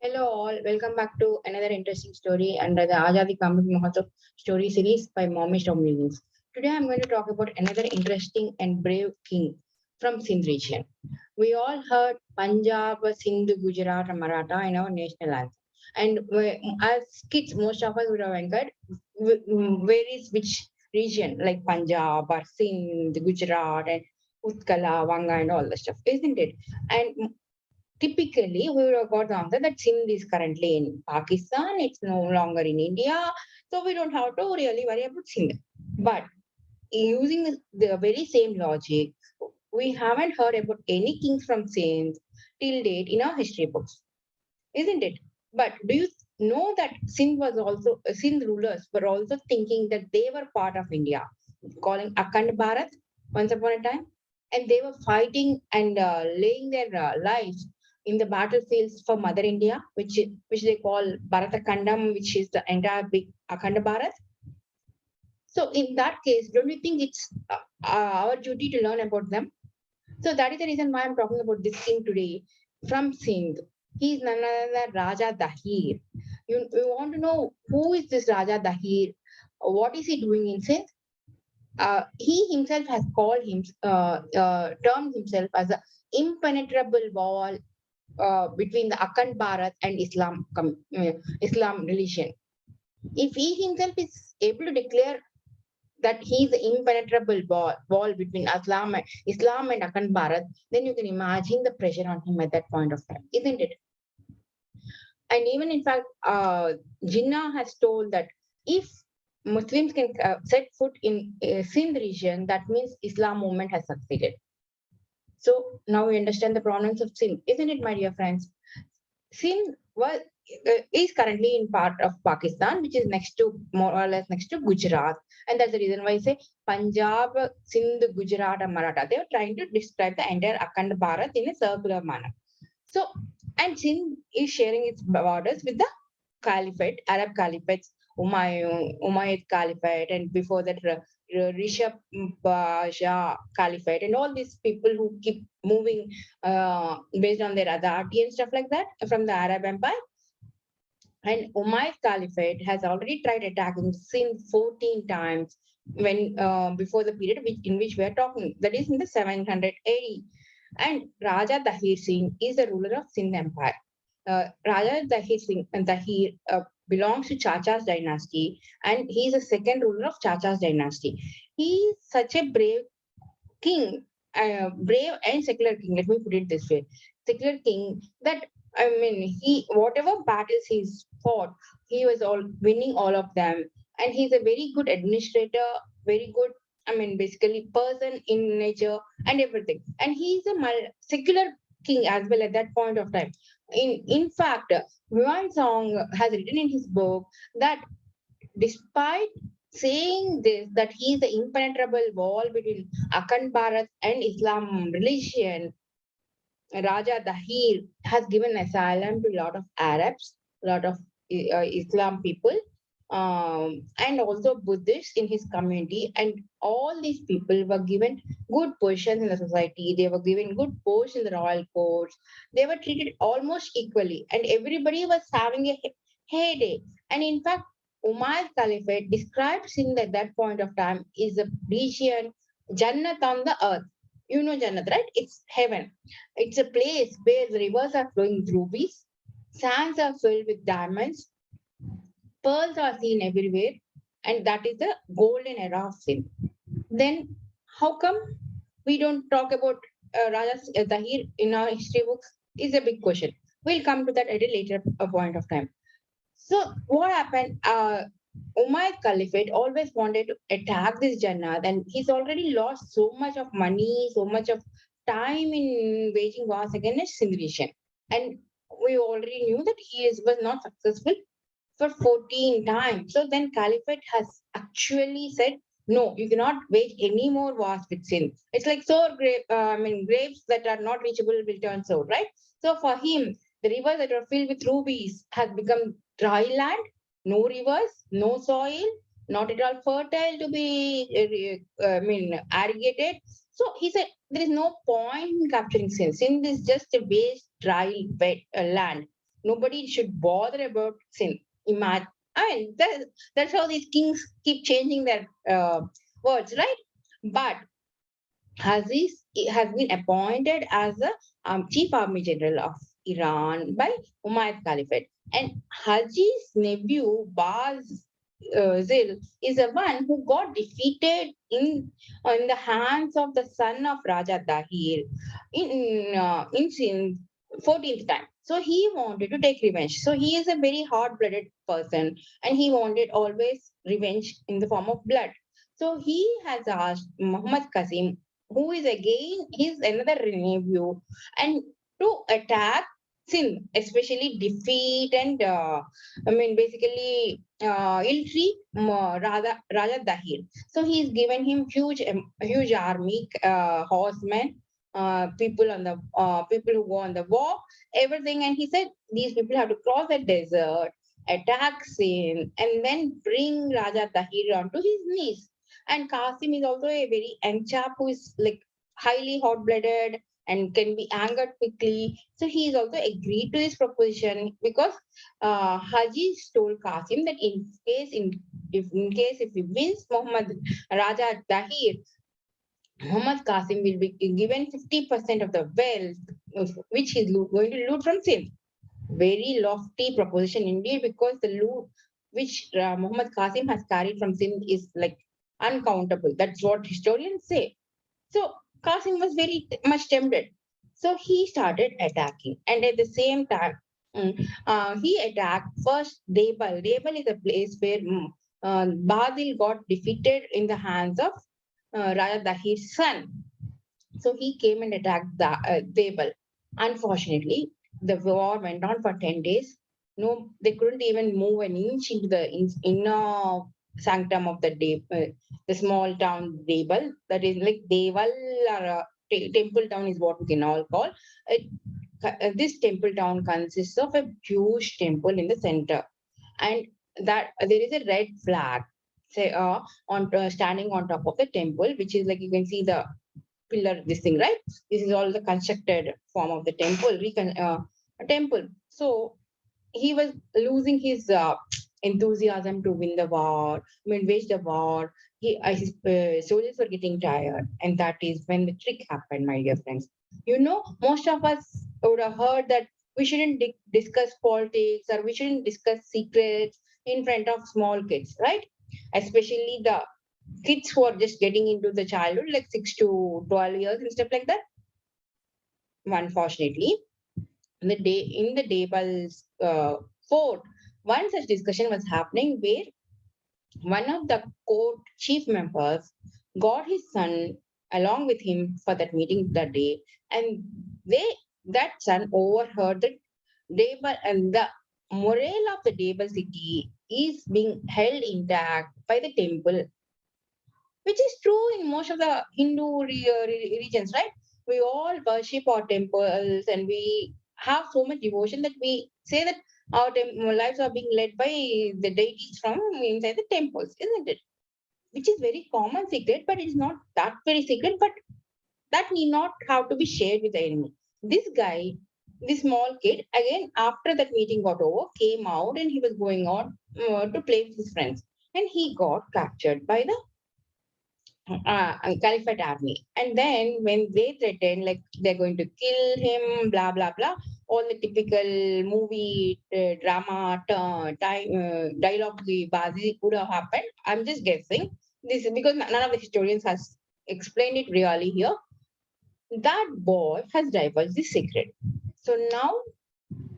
Hello all, welcome back to another interesting story under the Azadi Kamrit Mahotsav story series by Momish Dominions. Today I'm going to talk about another interesting and brave king from Sindh region. We all heard Punjab, Sindh, Gujarat, and Maratha in our national anthem. And as kids, most of us would have inquired where is which region like Punjab or Sindh, Gujarat, and Utkala, Vanga, and all the stuff, isn't it? And typically we would have got the answer that Sindh is currently in Pakistan, it's no longer in India, so we don't have to really worry about Sindh. But using the very same logic, we haven't heard about any kings from Sindh till date in our history books, isn't it? But do you know that Sindh rulers were also thinking that they were part of India, calling Akhand Bharat once upon a time, and they were fighting and laying their lives in the battlefields for Mother India, which they call Bharatakandam, which is the entire big Akhand Bharat. So in that case, don't you think it's our duty to learn about them? So that is the reason why I'm talking about this king today from Sindh. He is none other than Raja Dahir. You want to know who is this Raja Dahir? What is he doing in Sindh? He himself has termed himself as a impenetrable wall between the Akhand Bharat and Islam religion. If he himself is able to declare that he is the impenetrable wall between Islam and Akhand Bharat, then you can imagine the pressure on him at that point of time, isn't it? And even in fact, Jinnah has told that if Muslims can set foot in Sindh region, that means Islam movement has succeeded. So now we understand the provenance of Sindh, isn't it, my dear friends? Sindh is currently in part of Pakistan, which is next to more or less next to Gujarat, and that's the reason why I say Punjab, Sindh, Gujarat, and Maratha. They were trying to describe the entire Akhand Bharat in a circular manner. So, and Sindh is sharing its borders with the Caliphate, Arab Caliphates, Umayyad Caliphate, and before that, Rishabh Shah Caliphate, and all these people who keep moving based on their authority and stuff like that from the Arab Empire. And Umayyad Caliphate has already tried attacking Sindh 14 times when before the period in which we are talking, that is in the 780. And Raja Dahir Singh is the ruler of Sindh Empire. Raja Dahir belongs to Chacha's dynasty, and he is the second ruler of Chacha's dynasty. He is such a brave king, brave and secular king. Let me put it this way: secular king. That I mean, he whatever battles he's fought, he was all winning all of them, and he's a very good administrator, very good. I mean, basically, person in nature and everything. And he's a secular king as well at that point of time. In fact, Yuan Song has written in his book that despite saying this, that he is the impenetrable wall between Akhand Bharat and Islam religion, Raja Dahir has given asylum to a lot of Arabs, a lot of Islam people, and also Buddhists in his community. And all these people were given good positions in the society. They were given good posts in the royal courts. They were treated almost equally, and everybody was having a heyday. And in fact, Umayyad Caliphate describes Sindh at that point of time is a region, Jannat on the earth. You know Jannat, right? It's heaven. It's a place where the rivers are flowing with rubies, sands are filled with diamonds, pearls are seen everywhere, and that is the golden era of sin. Then, how come we don't talk about Raja Dahir in our history books? Is a big question. We'll come to that at a later point of time. So, what happened? Umayyad Caliphate always wanted to attack this Jannat, and he's already lost so much of money, so much of time in waging wars against Sindh region. And we already knew that was not successful for 14 times. So then Caliphate has actually said, no, you cannot wage any more wars with Sindh. It's like grapes that are not reachable will turn sour, right? So for him, the rivers that are filled with rubies has become dry land, no rivers, no soil, not at all fertile to be, irrigated. So he said, there is no point in capturing Sindh. Sindh is just a waste, dry, wet land. Nobody should bother about sin. Imagine, I mean, that's how these kings keep changing their words, right? But Aziz has been appointed as the chief army general of Iran by Umayyad Caliphate. And Haji's nephew Baz Zil is the one who got defeated in the hands of the son of Raja Dahir in Sindh 14th time. So he wanted to take revenge. So he is a very hot-blooded person, and he wanted always revenge in the form of blood. So he has asked Muhammad Qasim, who is again his another nephew, and to attack Sindh, especially defeat and basically ill treat Raja Dahir. So he's given him huge army, horsemen, people who go on the war, everything, and he said these people have to cross the desert, attack Sindh, and then bring Raja Dahir onto his knees. And Kasim is also a very young chap who is like highly hot-blooded and can be angered quickly. So he is also agreed to this proposition because Haji told Kasim that in case if he wins Raja Dahir, Muhammad Qasim will be given 50% of the wealth which he's going to loot from Sindh. Very lofty proposition indeed, because the loot which Muhammad Qasim has carried from Sindh is like uncountable. That's what historians say. So Qasim was very much tempted. So he started attacking, and at the same time, he attacked first Debal. Debal is a place where Badil got defeated in the hands of Raja Dahir's son. So he came and attacked Debal. Unfortunately, the war went on for 10 days. No, they couldn't even move an inch into the inner sanctum of the small town Debal. That is like Deval or temple town is what we can all call. It, this temple town consists of a huge temple in the center, and that there is a red flag say on standing on top of the temple, which is like you can see the pillar, this thing, right? This is all the constructed form of the temple. So he was losing his enthusiasm to win the war, wage the war. His soldiers were getting tired, and that is when the trick happened, my dear friends. Most of us would have heard that we shouldn't discuss politics, or we shouldn't discuss secrets in front of small kids, right? Especially the kids who are just getting into the childhood, like 6 to 12 years and stuff like that. Unfortunately, in the Debal's fort, one such discussion was happening where one of the court chief members got his son along with him for that meeting that day, and that son overheard that Debal and the morale of the Debal city is being held intact by the temple, which is true in most of the Hindu regions, right? We all worship our temples, and we have so much devotion that we say that our lives are being led by the deities from inside the temples, isn't it? Which is very common secret, but it's not that very secret, but that need not have to be shared with the enemy. This guy, this small kid, again, after that meeting got over, came out and he was going on to play with his friends. And he got captured by the Caliphate army. And then when they threatened, like they're going to kill him, blah blah blah, all the typical movie drama dialogue bazi could have happened. I'm just guessing this is because none of the historians has explained it really here. That boy has divulged the secret. So now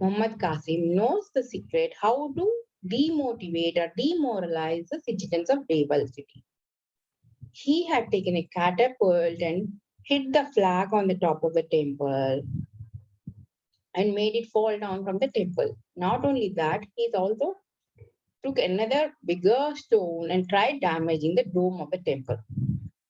Muhammad Qasim knows the secret how to demotivate or demoralize the citizens of Debal city. He had taken a catapult and hit the flag on the top of the temple and made it fall down from the temple. Not only that, he also took another bigger stone and tried damaging the dome of the temple.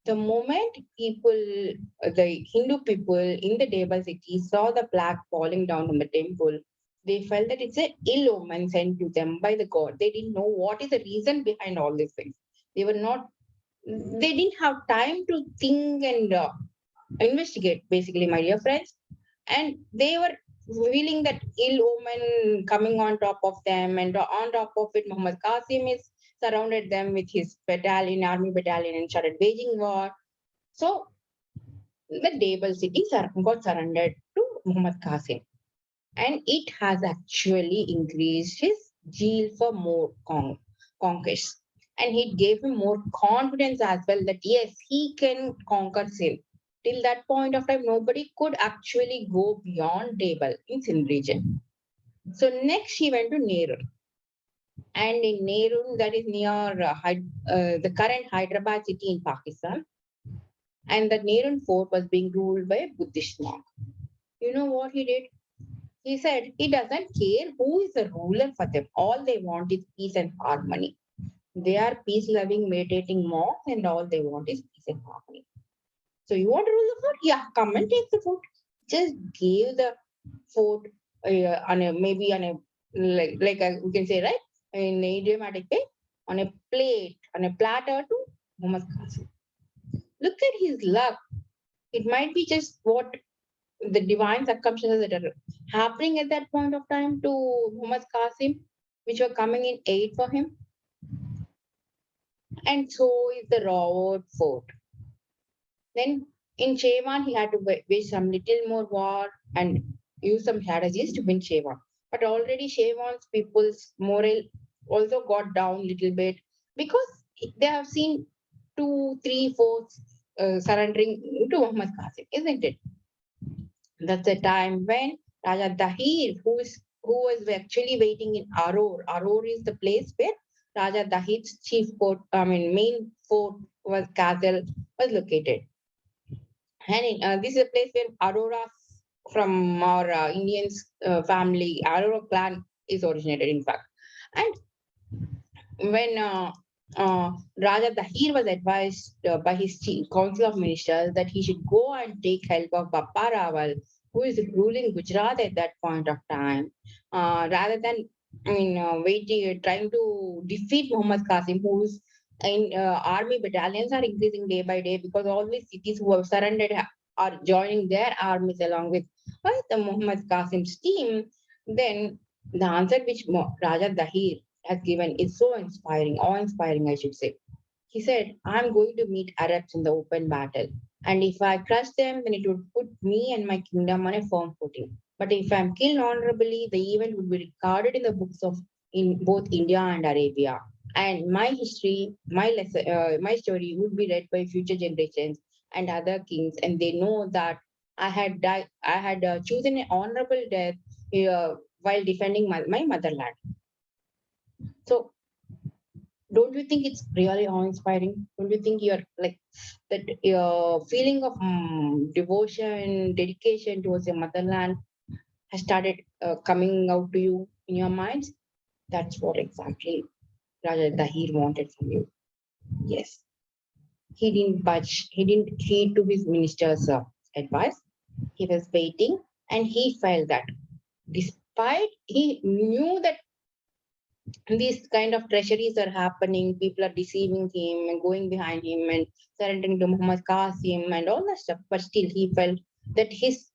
The moment the Hindu people in the Deva city saw the flag falling down from the temple, they felt that it's an ill omen sent to them by the god. They didn't know what is the reason behind all these things. They were not they didn't have time to think and investigate, basically, my dear friends. And they were feeling that ill omen coming on top of them, and on top of it, Muhammad Qasim is surrounded them with his battalion, army battalion, and started waging war. So the Debal city got surrendered to Muhammad Qasim, and it has actually increased his zeal for more conquests. And it gave him more confidence as well that yes, he can conquer Sindh. Till that point of time, nobody could actually go beyond Debal in Sindh region. So next he went to Nerul. And in Nerul, that is near the current Hyderabad city in Pakistan. And the Nerul fort was being ruled by a Buddhist monk. You know what he did? He said he doesn't care who is the ruler for them. All they want is peace and harmony. They are peace loving, meditating monks, and all they want is peace and harmony. So, you want to rule the fort? Yeah, come and take the fort. Just give the fort on a maybe on a we can say, right, in a idiomatic way, on a plate, on a platter to Muhammad Qasim. Look at his luck. It might be just what the divine circumstances that are happening at that point of time to Muhammad Qasim, which were coming in aid for him. And so is the Rawat fort. Then in Shewan, he had to wage some little more war and use some strategies to win Shewan. But already Shewan's people's morale also got down a little bit because they have seen two, three, four surrendering to Muhammad Qasim, isn't it? That's the time when Raja Dahir, who was actually waiting in Aror. Aror is the place where Raja Dahir's chief fort, main fort was castle was located. And this is a place where Aurora from our Indians family, Aurora clan is originated, in fact. And when Raja Dahir was advised by his council of ministers that he should go and take help of Bappa Rawal, who is ruling Gujarat at that point of time, rather than waiting, trying to defeat Muhammad Qasim, whose army battalions are increasing day by day because all these cities who have surrendered are joining their armies along with the Muhammad Qasim's team. Then the answer which Raja Dahir has given is so inspiring, awe-inspiring, I should say. He said, I'm going to meet Arabs in the open battle. And if I crush them, then it would put me and my kingdom on a firm footing. But if I'm killed honorably, the event would be recorded in the books of in both India and Arabia. And my history, my story would be read by future generations and other kings, and they know that I had died, I had chosen an honorable death while defending my motherland. So, don't you think it's really awe-inspiring? Don't you think you're like that your feeling of devotion, dedication towards your motherland has started coming out to you in your minds? That's what exactly Raja Dahir wanted from you. Yes, he didn't budge. He didn't heed to his minister's advice. He was waiting, and he felt that despite he knew that these kind of treacheries are happening, people are deceiving him and going behind him and surrendering to Muhammad Qasim and all that stuff. But still, he felt that his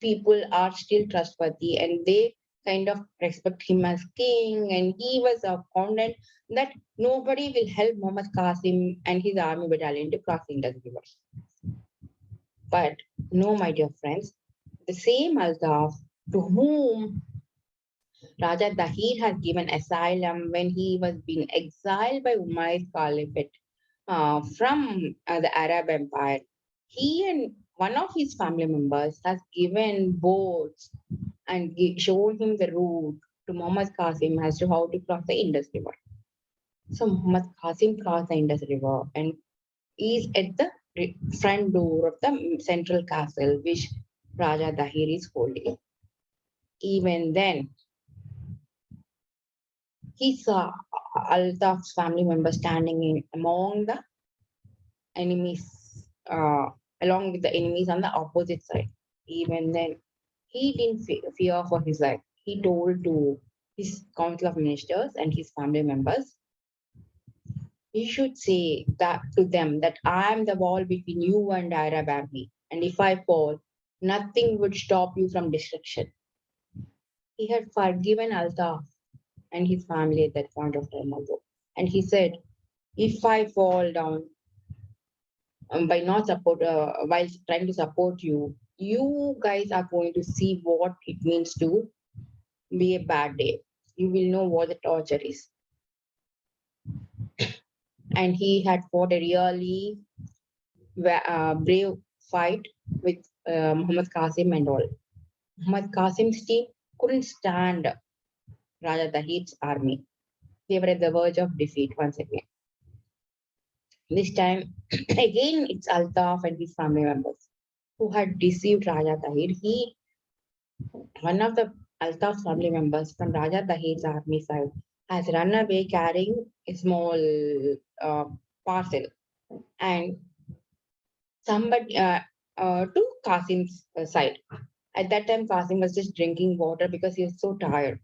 people are still trustworthy and they kind of respect him as king. And he was confident that nobody will help Muhammad Qasim and his army battalion to cross the Indus River. But no, my dear friends, the same Altaf to whom Raja Dahir has given asylum when he was being exiled by Umayyad Caliphate from the Arab Empire. He and one of his family members has given boats and shown him the route to Muhammad Qasim as to how to cross the Indus River. So Muhammad Qasim crossed the Indus River and is at the front door of the central castle which Raja Dahir is holding. Even then, he saw Altaf's family members standing among the enemies, along with the enemies on the opposite side. Even then, he didn't fear for his life. He told to his council of ministers and his family members, you should say that to them that I am the wall between you and Arab army. And if I fall, nothing would stop you from destruction. he had forgiven Altaf and his family at that point of time also. And he said, if I fall down by not support, while trying to support you, you guys are going to see what it means to be a bad day. You will know what the torture is. And he had fought a really brave fight with Muhammad Qasim and all. Muhammad Qasim's team couldn't stand Raja Dahid's army. They were at the verge of defeat once again. This time, again, it's Altaf and his family members who had deceived Raja Dahir. One of the Altaf's family members from Raja Dahir's army side, has run away carrying a small uh, parcel, and somebody to Qasim's side. At that time, Qasim was just drinking water because he was so tired.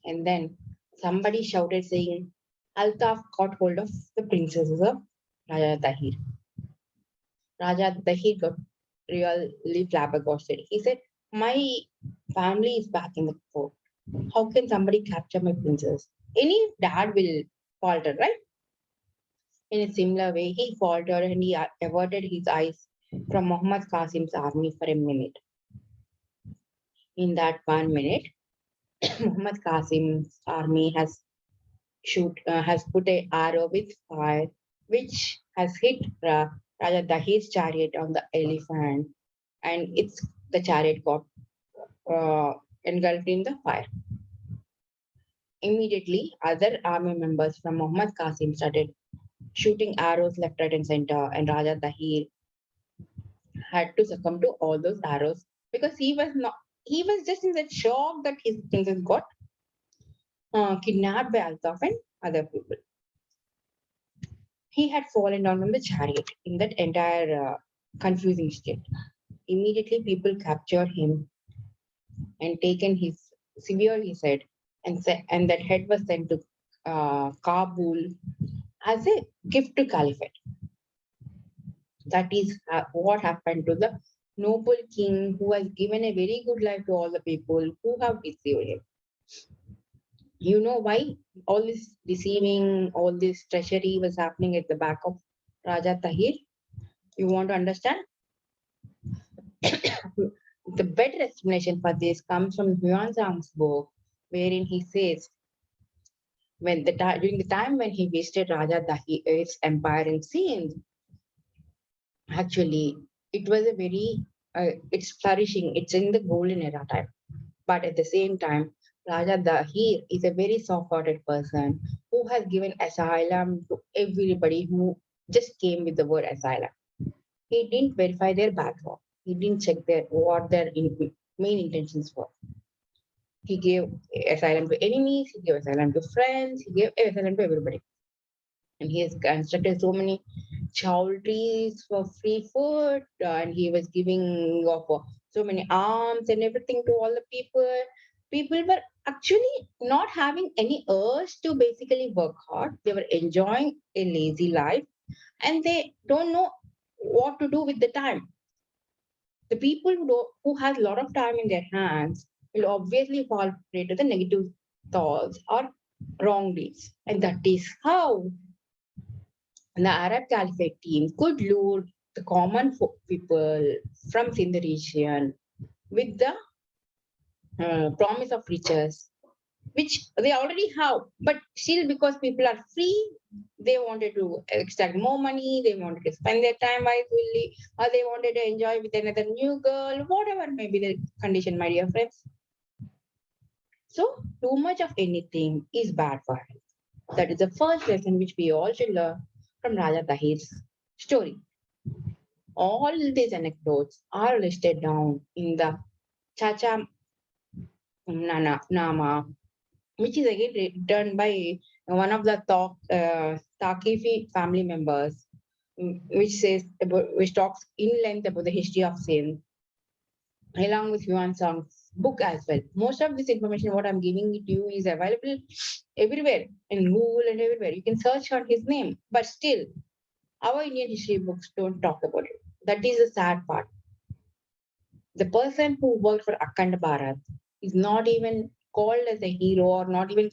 And then somebody shouted saying, Altaf caught hold of the princesses of Raja Dahir. Raja Dahir got really flabbergasted. He said, my family is back in the fort. How can somebody capture my princess? Any dad will falter, right? In a similar way, he faltered and he averted his eyes from Muhammad Qasim's army for a minute. In that 1 minute, Muhammad Qasim's army has put a arrow with fire, which has hit Raja Dahir's chariot on the elephant, and the chariot got uh, engulfed in the fire. Immediately, other army members from Muhammad Qasim started shooting arrows left, right, and center, and Raja Dahir had to succumb to all those arrows because he was just in that shock that his princess got kidnapped by Altaf and other people. He had fallen down from the chariot in that entire confusing state. Immediately, people captured him and taken his severely said, and that head was sent to Kabul as a gift to Caliphate. That is what happened to the noble king who has given a very good life to all the people who have deceived him. You know why all this deceiving, all this treachery was happening at the back of Raja Tahir? You want to understand? The better explanation for this comes from Huan Zhang's book, wherein he says, during the time when he visited Raja Dahir's empire in Sindh, actually, it was a very, it's flourishing, it's in the golden era time. But at the same time, Raja Dahir is a very soft-hearted person who has given asylum to everybody who just came with the word asylum. He didn't verify their background. He didn't check what their main intentions were. He gave asylum to enemies. He gave asylum to friends. He gave asylum to everybody. And he has constructed so many chowdhuries for free food, and he was giving off so many arms and everything to all the people. People were actually not having any urge to basically work hard. They were enjoying a lazy life, and they don't know what to do with the time. The people who has a lot of time in their hands will obviously fall prey to the negative thoughts or wrong deeds, and that is how the Arab Caliphate team could lure the common people from Sindh region with the promise of riches, which they already have. But still, because people are free, they wanted to extract more money, they wanted to spend their time wisely, or they wanted to enjoy with another new girl, whatever may be the condition, my dear friends. So, too much of anything is bad for health. That is the first lesson which we all should learn from Raja Tahir's story. All these anecdotes are listed down in the Chacha Nama, which is again written by one of the Takifi family members, which talks in length about the history of Sindh, along with Yuan Sang's book as well. Most of this information, what I'm giving it to you, is available everywhere in Google and everywhere. You can search on his name, but still, our Indian history books don't talk about it. That is the sad part. The person who worked for Akhand Bharat is not even called as a hero or not even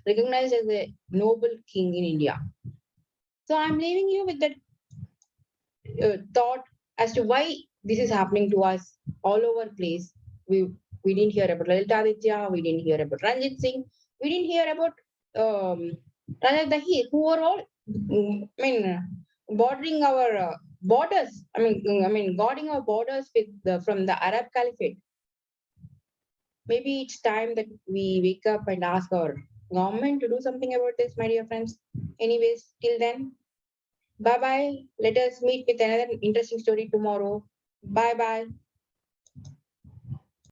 recognized as a noble king in India. So I'm leaving you with that thought as to why this is happening to us all over place. We we didn't hear about Lalita Aditya, we didn't hear about Ranjit Singh, we didn't hear about Raja Dahir, who were all, bordering our borders. Guarding our borders from the Arab Caliphate. Maybe it's time that we wake up and ask our government to do something about this, my dear friends. Anyways, till then, bye bye. Let us meet with another interesting story tomorrow. Bye bye.